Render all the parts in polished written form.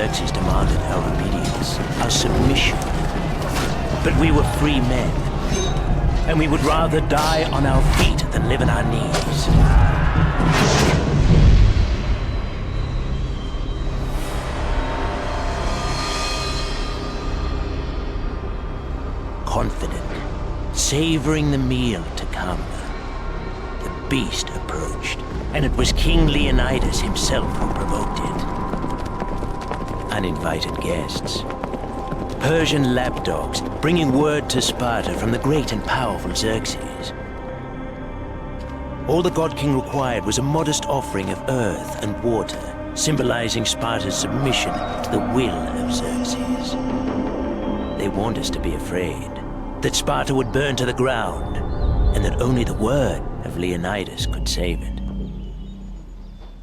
Xerxes demanded our obedience, our submission. But we were free men, and we would rather die on our feet than live on our knees. Confident, savoring the meal to come, the beast approached, and it was King Leonidas himself who provoked it. Uninvited guests. Persian lapdogs bringing word to Sparta from the great and powerful Xerxes. All the God King required was a modest offering of earth and water, symbolizing Sparta's submission to the will of Xerxes. They warned us to be afraid, that Sparta would burn to the ground, and that only the word of Leonidas could save it.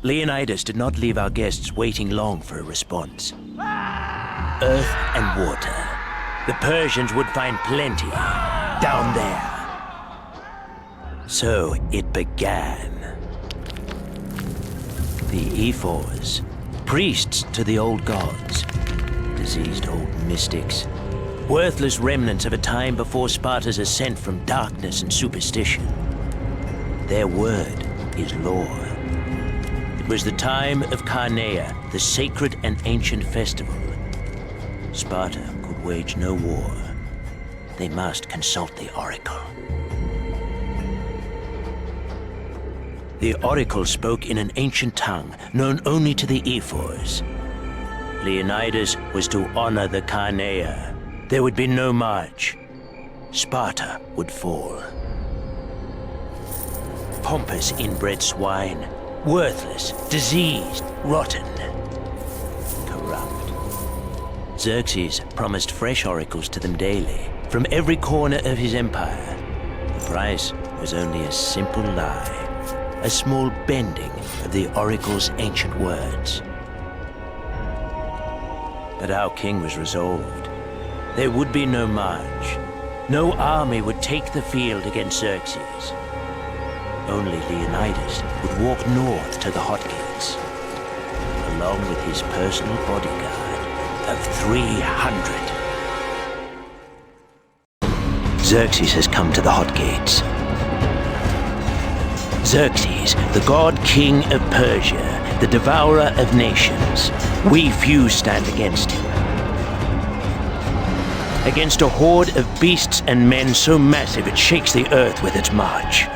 Leonidas did not leave our guests waiting long for a response. Earth and water. The Persians would find plenty down there. So it began. The ephors, priests to the old gods, diseased old mystics, worthless remnants of a time before Sparta's ascent from darkness and superstition. Their word is law. It was the time of Carneia, the sacred and ancient festival. Sparta could wage no war. They must consult the oracle. The oracle spoke in an ancient tongue known only to the ephors. Leonidas was to honor the Carneia. There would be no march. Sparta would fall. Pompous inbred swine, worthless, diseased, rotten, corrupt. Xerxes promised fresh oracles to them daily, from every corner of his empire. The price was only a simple lie, a small bending of the oracle's ancient words. But our king was resolved. There would be no march. No army would take the field against Xerxes. Only Leonidas would walk north to the Hot Gates, along with his personal bodyguard of 300. Xerxes has come to the Hot Gates. Xerxes, the god king of Persia, the devourer of nations. We few stand against him. Against a horde of beasts and men so massive it shakes the earth with its march.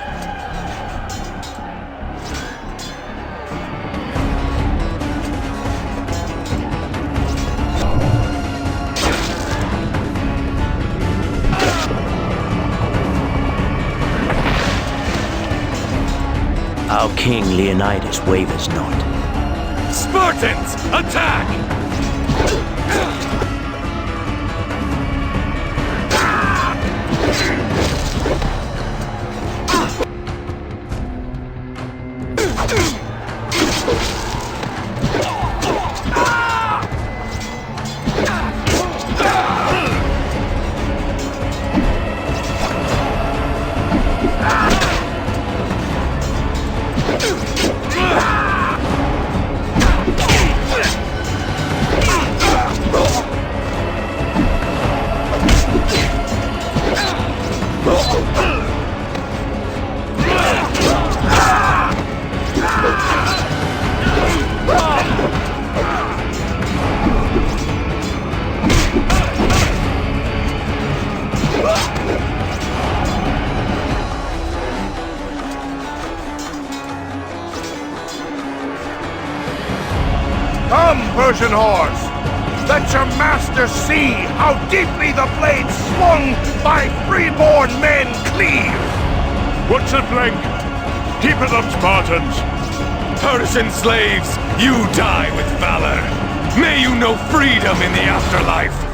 Our king Leonidas wavers not. Spartans, attack! Come, Persian horse! Let your master see how deeply the blade swung by freeborn men cleave! What's at flank? Keep it up, Spartans! Persian slaves, you die with valor! May you know freedom in the afterlife!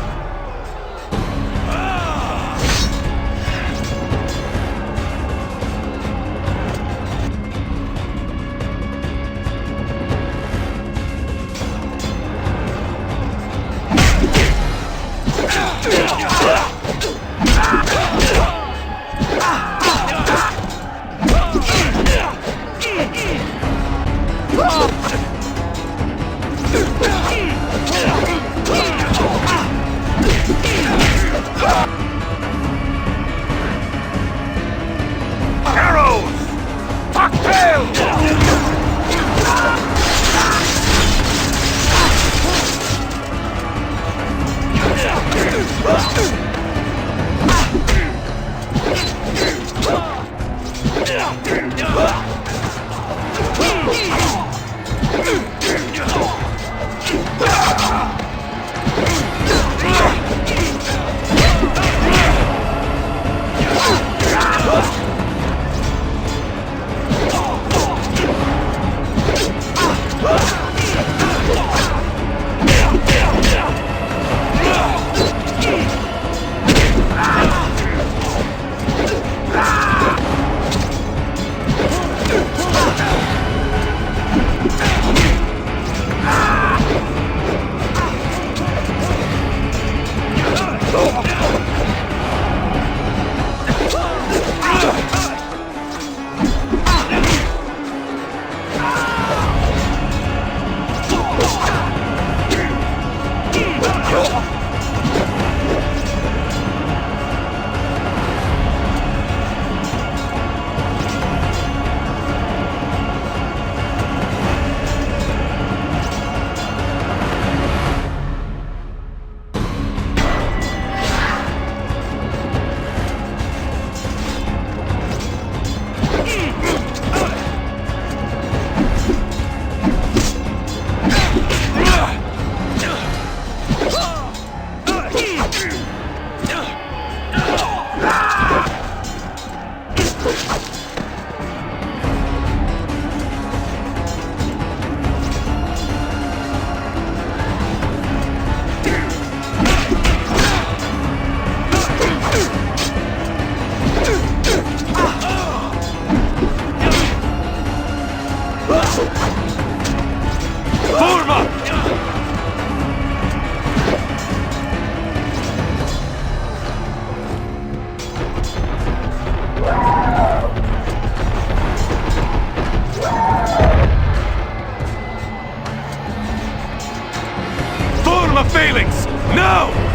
Phalanx! Now!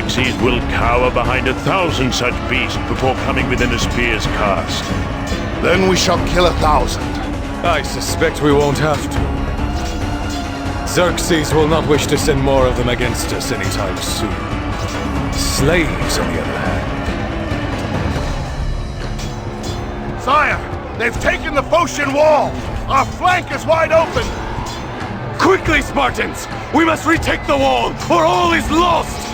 Xerxes will cower behind 1,000 such beasts before coming within a spear's cast. Then we shall kill 1,000. I suspect we won't have to. Xerxes will not wish to send more of them against us anytime soon. Slaves, on the other hand. Sire, they've taken the Phocian wall! Our flank is wide open! Quickly, Spartans! We must retake the wall, or all is lost!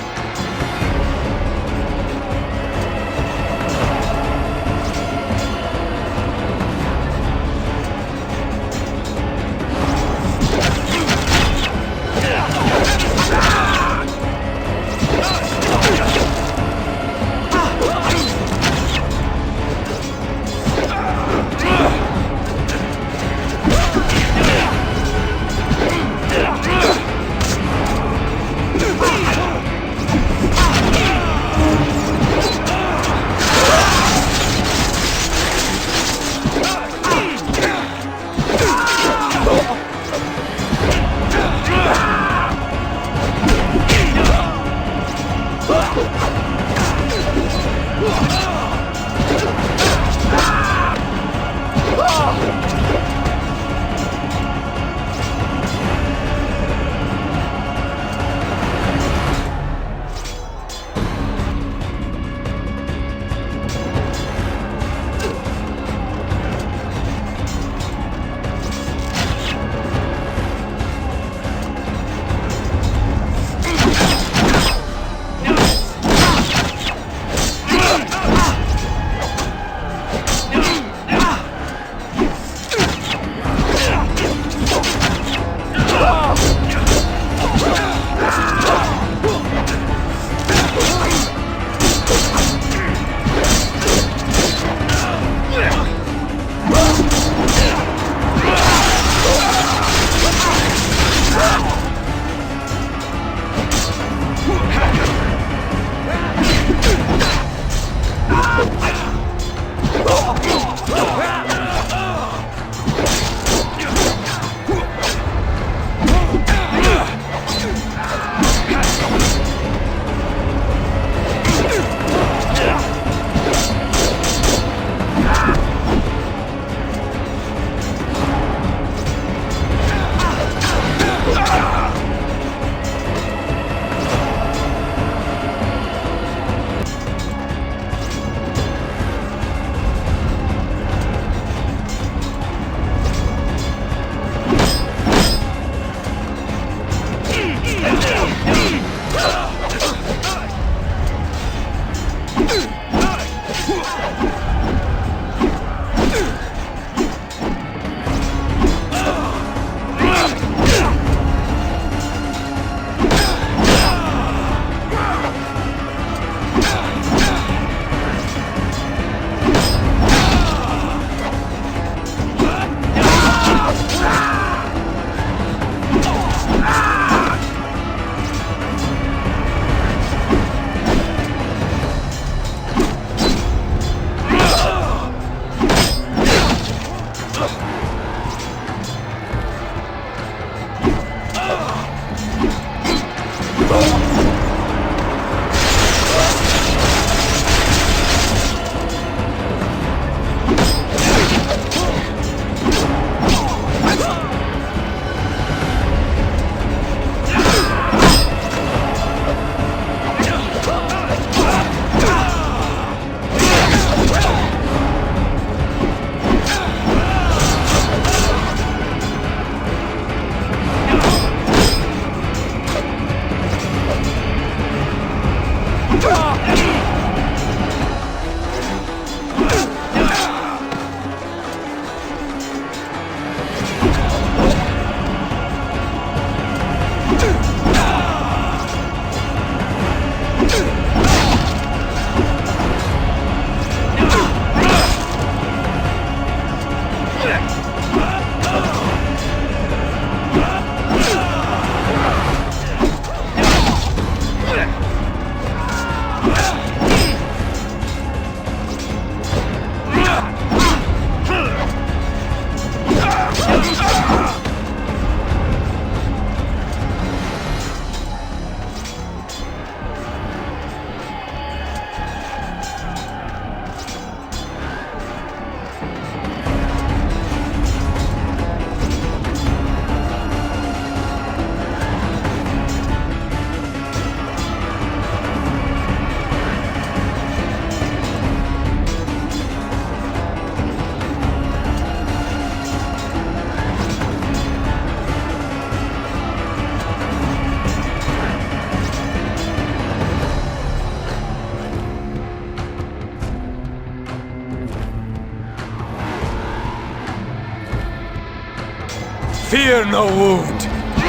Fear no wound.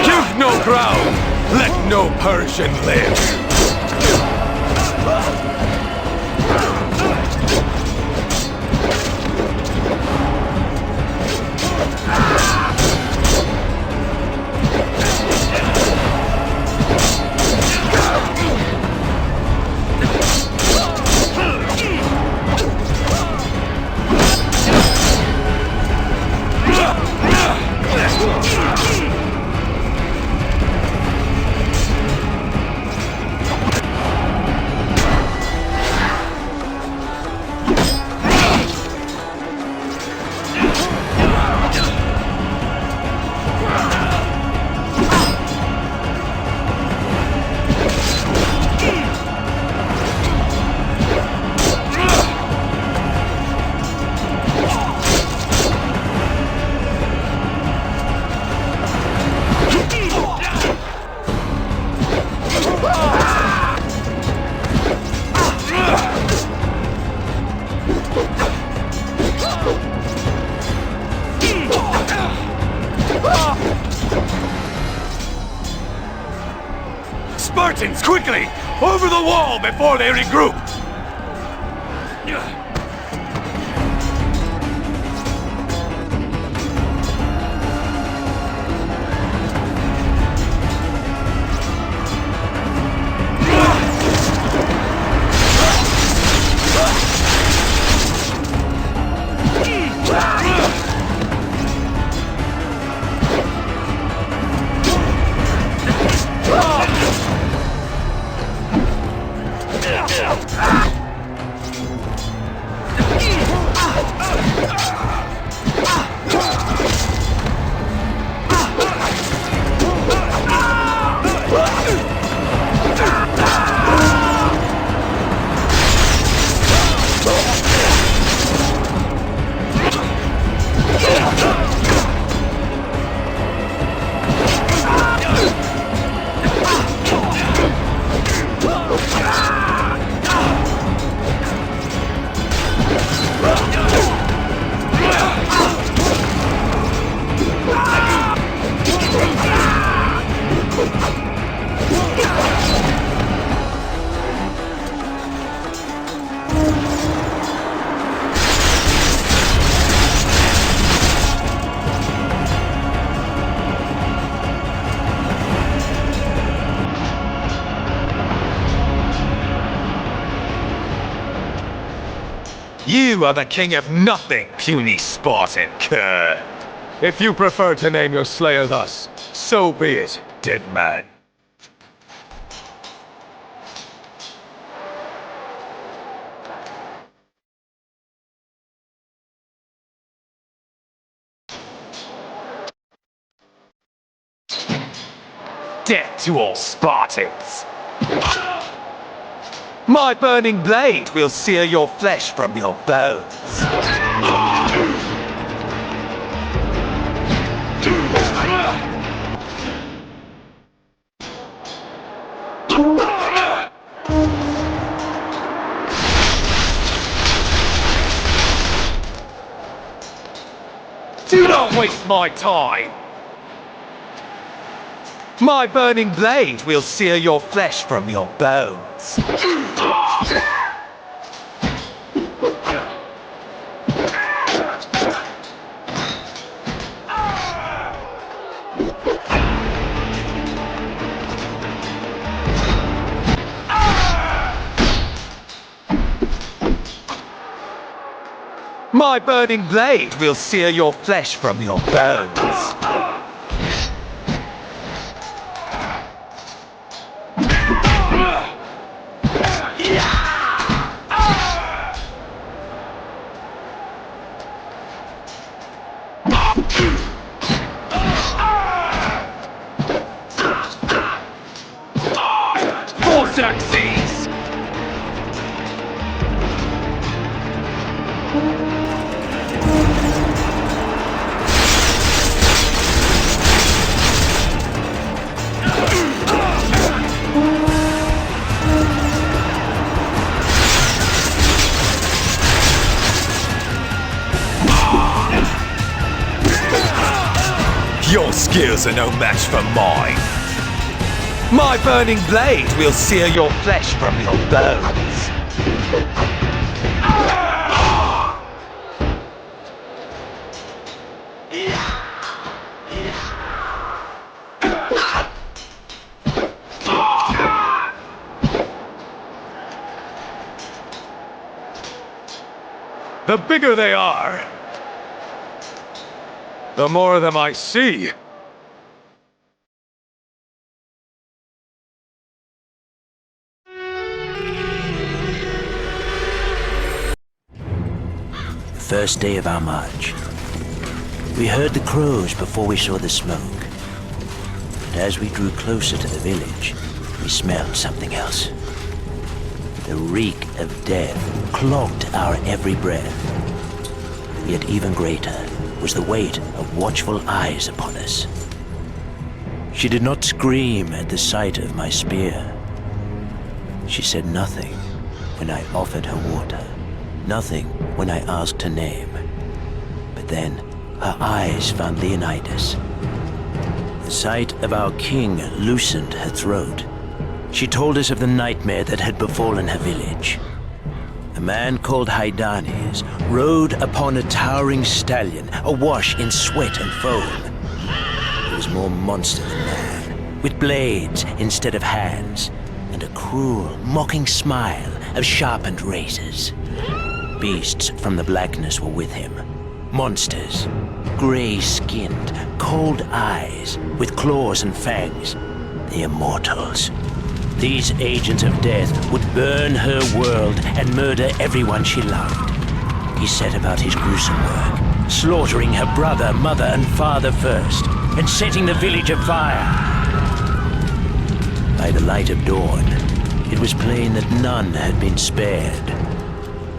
Give no ground. Let no Persian live. Spartans, quickly! Over the wall before they regroup! You are the king of nothing, puny Spartan cur. If you prefer to name your slayer thus, so be it, dead man. Death to all Spartans! My burning blade will sear your flesh from your bones. Do not waste my time! My burning blade will sear your flesh from your bones. My burning blade will sear your flesh from your bones. For Xerxes! Your skills are no match for mine. My burning blade will sear your flesh from your bones. The bigger they are, the more of them I see. First day of our march. We heard the crows before we saw the smoke. But as we drew closer to the village, we smelled something else. The reek of death clogged our every breath. Yet even greater was the weight of watchful eyes upon us. She did not scream at the sight of my spear. She said nothing when I offered her water. Nothing when I asked her name. But then, her eyes found Leonidas. The sight of our king loosened her throat. She told us of the nightmare that had befallen her village. A man called Hydarnes rode upon a towering stallion, awash in sweat and foam. He was more monster than man, with blades instead of hands, and a cruel, mocking smile of sharpened razors. Beasts from the blackness were with him. Monsters, gray-skinned, cold eyes, with claws and fangs. The Immortals. These agents of death would burn her world and murder everyone she loved. He set about his gruesome work, slaughtering her brother, mother, and father first, and setting the village afire. By the light of dawn, it was plain that none had been spared.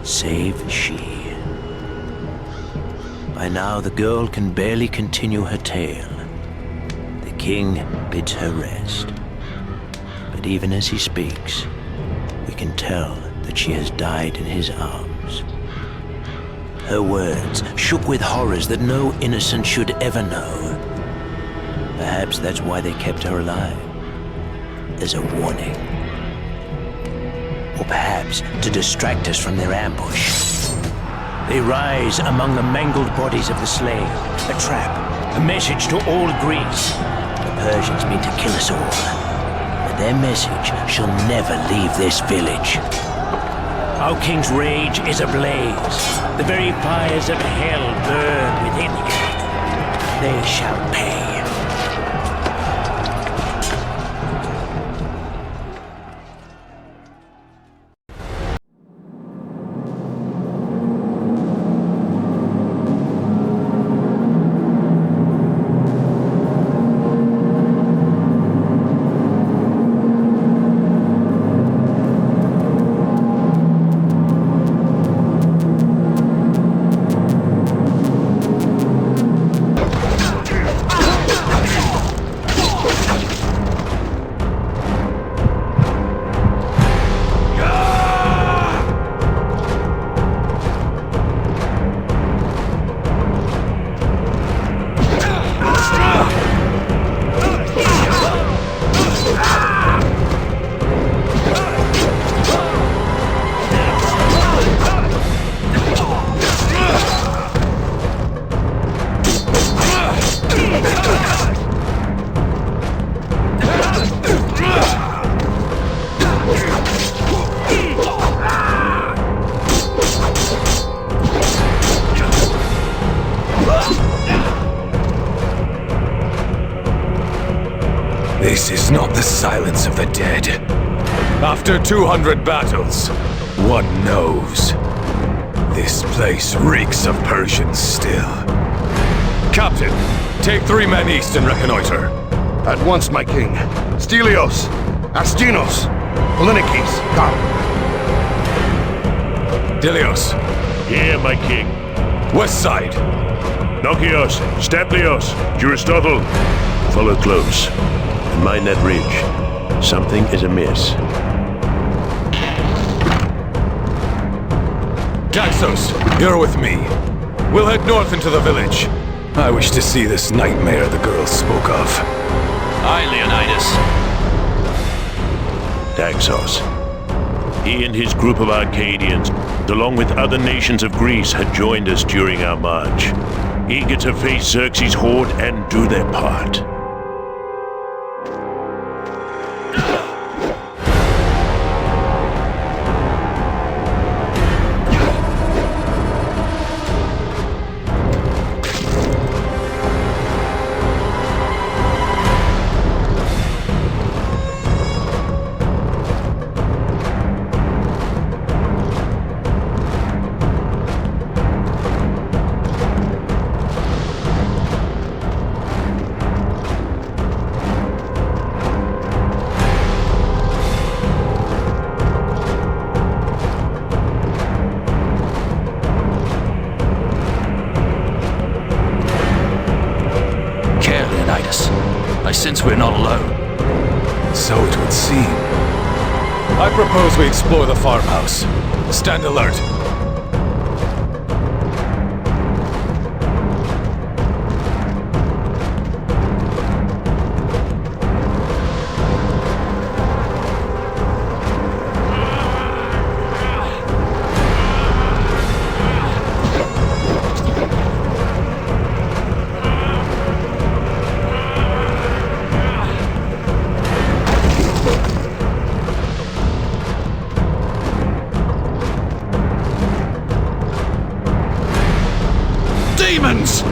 Save she. By now the girl can barely continue her tale. The king bids her rest. But even as he speaks, we can tell that she has died in his arms. Her words shook with horrors that no innocent should ever know. Perhaps that's why they kept her alive. As a warning. Or perhaps to distract us from their ambush. They rise among the mangled bodies of the slain, a trap, a message to all Greece. The Persians mean to kill us all, but their message shall never leave this village. Our king's rage is ablaze. The very fires of hell burn within him. They shall pay. This is not the silence of the dead. After 200 battles, one knows. This place reeks of Persians still. Captain, take 3 men east and reconnoiter. At once, my king. Stelios, Astinos, Polynikes, come. Dilios, Here, my king. west side. Nokios, Steplios, Aristotle. Follow close. And mind that ridge. Something is amiss. Daxos, you're with me. We'll head north into the village. I wish to see this nightmare the girl spoke of. Aye, Leonidas. Daxos. He and his group of Arcadians, along with other nations of Greece, had joined us during our march, eager to face Xerxes' horde and do their part. I sense we're not alone. So it would seem. I propose we explore the farmhouse. Stand alert. Demons!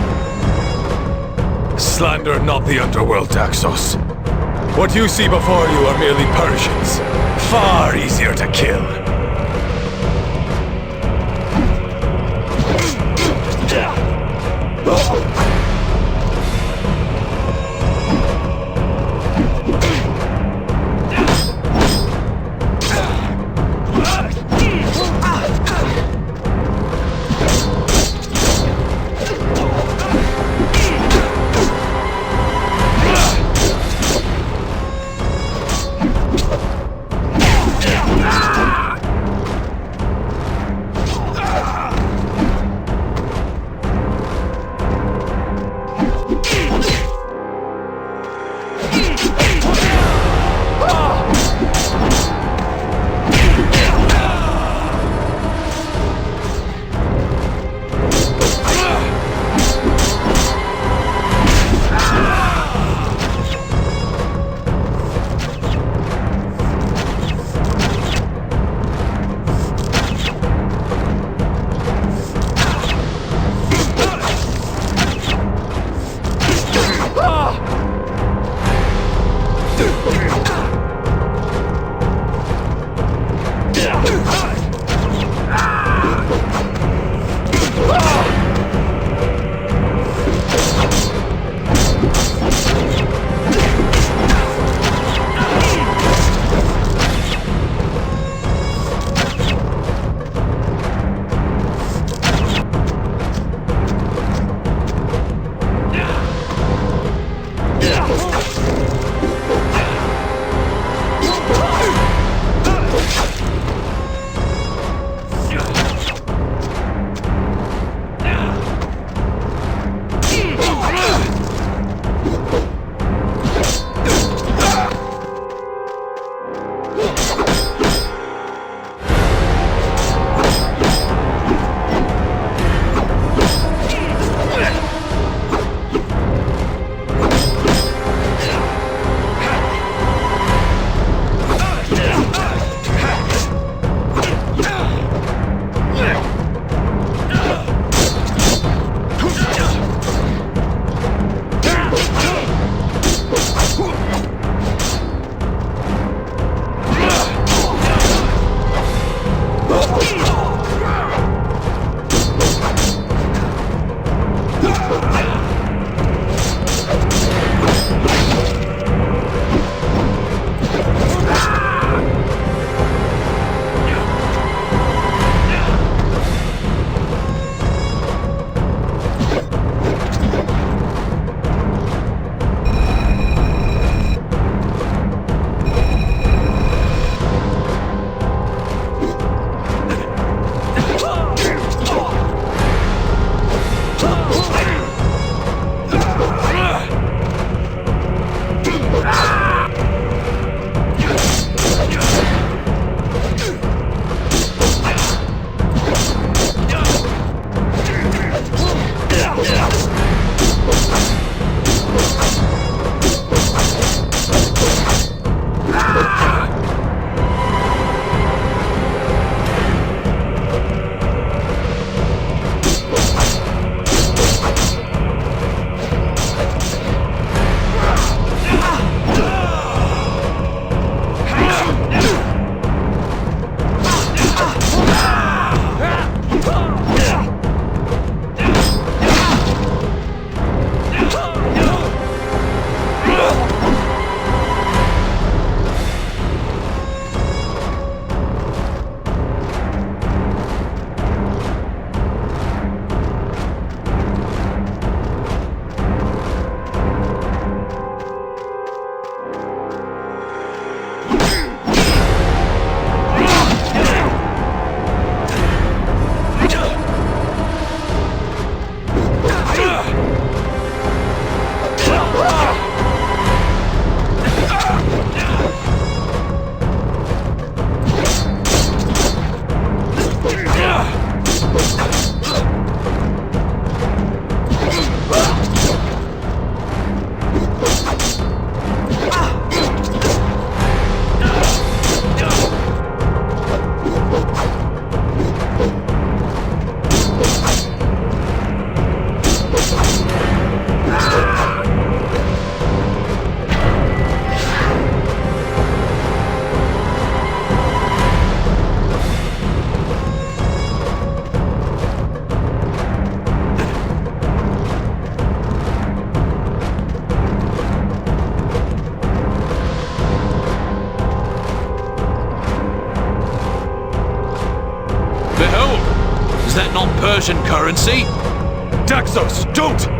Slander not the underworld, Daxos. What you see before you are merely Persians. Far easier to kill. Persian currency. Daxos, don't!